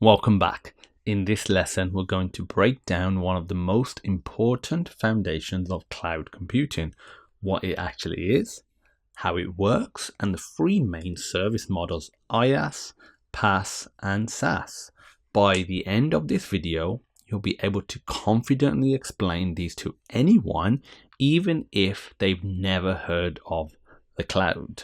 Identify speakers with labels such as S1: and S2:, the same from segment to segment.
S1: Welcome back. In this lesson, we're going to break down one of the most important foundations of cloud computing, what it actually is, how it works, and the three main service models, IaaS, PaaS, and SaaS. By the end of this video, you'll be able to confidently explain these to anyone, even if they've never heard of the cloud.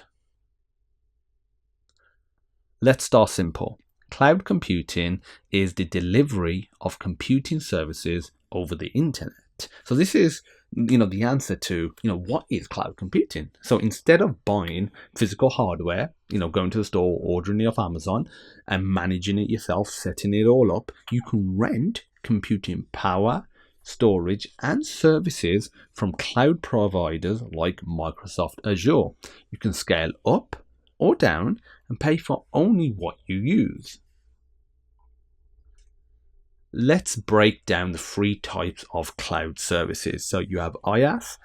S1: Let's start simple. Cloud computing is the delivery of computing services over the internet. So this is, the answer to, what is cloud computing? So instead of buying physical hardware, going to the store, ordering it off Amazon and managing it yourself, setting it all up, you can rent computing power, storage, and services from cloud providers like Microsoft Azure. You can scale up or down and pay for only what you use. Let's break down the three types of cloud services. So you have IaaS,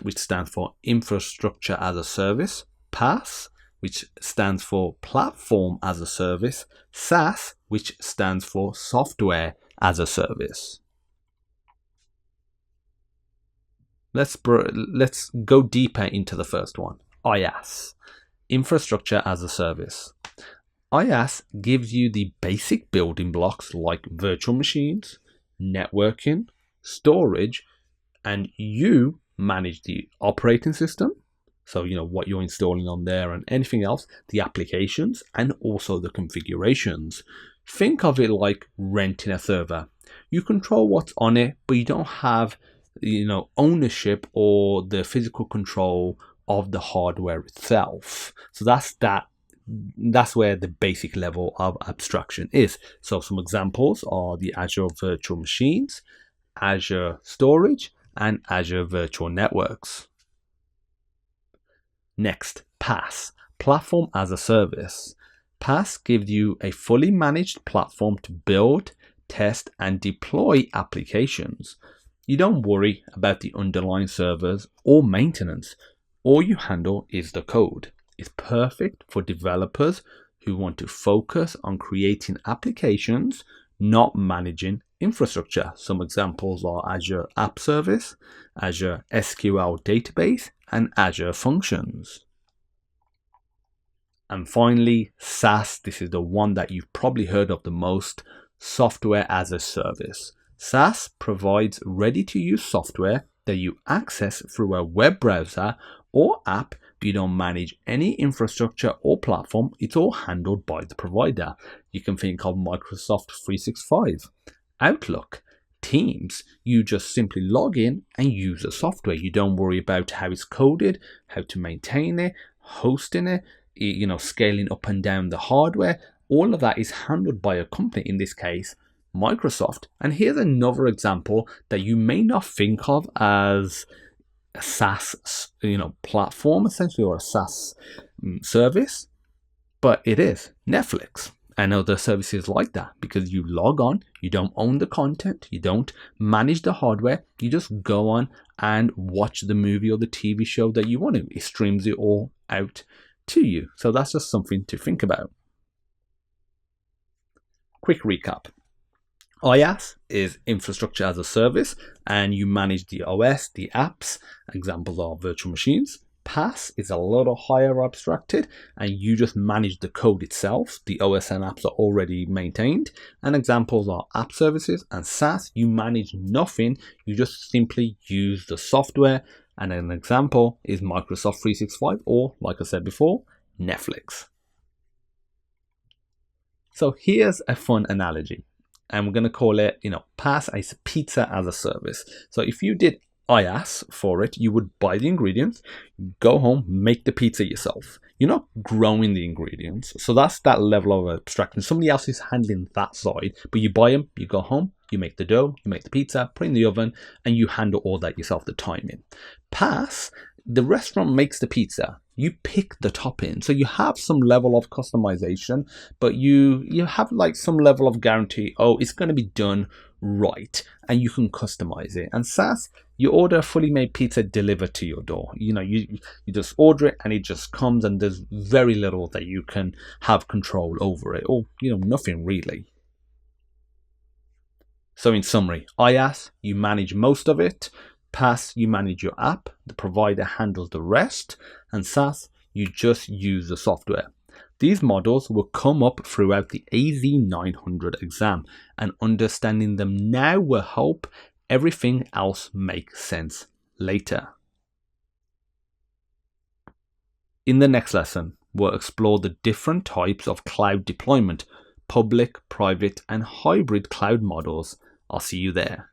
S1: which stands for Infrastructure as a Service, PaaS, which stands for Platform as a Service, SaaS, which stands for Software as a Service. Let's go deeper into the first one, IaaS. Infrastructure as a Service. IaaS gives you the basic building blocks like virtual machines, networking, storage, and you manage the operating system. So, what you're installing on there and anything else, the applications, and also the configurations. Think of it like renting a server. You control what's on it, but you don't have, ownership or the physical control of the hardware itself. So that's where the basic level of abstraction is. So some examples are the Azure Virtual Machines, Azure Storage, and Azure Virtual Networks. Next, PaaS, Platform as a Service. PaaS gives you a fully managed platform to build, test, and deploy applications. You don't worry about the underlying servers or maintenance. All you handle is the code. It's perfect for developers who want to focus on creating applications, not managing infrastructure. Some examples are Azure App Service, Azure SQL Database, and Azure Functions. And finally, SaaS. This is the one that you've probably heard of the most, Software as a Service. SaaS provides ready-to-use software that you access through a web browser or app. You don't manage any infrastructure or platform. It's all handled by the provider. You can think of Microsoft 365, Outlook, Teams. You just simply log in and use the software. You don't worry about how it's coded, how to maintain it, hosting it, scaling up and down the hardware. All of that is handled by a company, in this case, Microsoft. And here's another example that you may not think of as a SaaS, platform essentially, or a SaaS service, but it is Netflix and other services like that, because you log on, you don't own the content, you don't manage the hardware, you just go on and watch the movie or the TV show that you want to. It streams it all out to you. So that's just something to think about. Quick recap. IaaS is Infrastructure as a Service, and you manage the OS, the apps. Examples are virtual machines. PaaS is a little higher abstracted, and you just manage the code itself. The OS and apps are already maintained. And examples are app services. And SaaS, you manage nothing. You just simply use the software. And an example is Microsoft 365, or, like I said before, Netflix. So here's a fun analogy. And we're going to call it, PaaS is pizza as a service. So if you did IaaS for it, you would buy the ingredients, go home, make the pizza yourself. You're not growing the ingredients. So that's that level of abstraction. Somebody else is handling that side, but you buy them, you go home, you make the dough, you make the pizza, put it in the oven, and you handle all that yourself, the timing. PaaS, the restaurant makes the pizza. You pick the topping. So you have some level of customization, but you have like some level of guarantee, it's going to be done right, and you can customize it. And SaaS, you order a fully made pizza delivered to your door. You just order it and it just comes, and there's very little that you can have control over it, or nothing really. So in summary, IaaS, you manage most of it. PaaS, you manage your app. The provider handles the rest. And SaaS, you just use the software. These models will come up throughout the AZ-900 exam, and understanding them now will help everything else make sense later. In the next lesson, we'll explore the different types of cloud deployment, public, private, and hybrid cloud models. I'll see you there.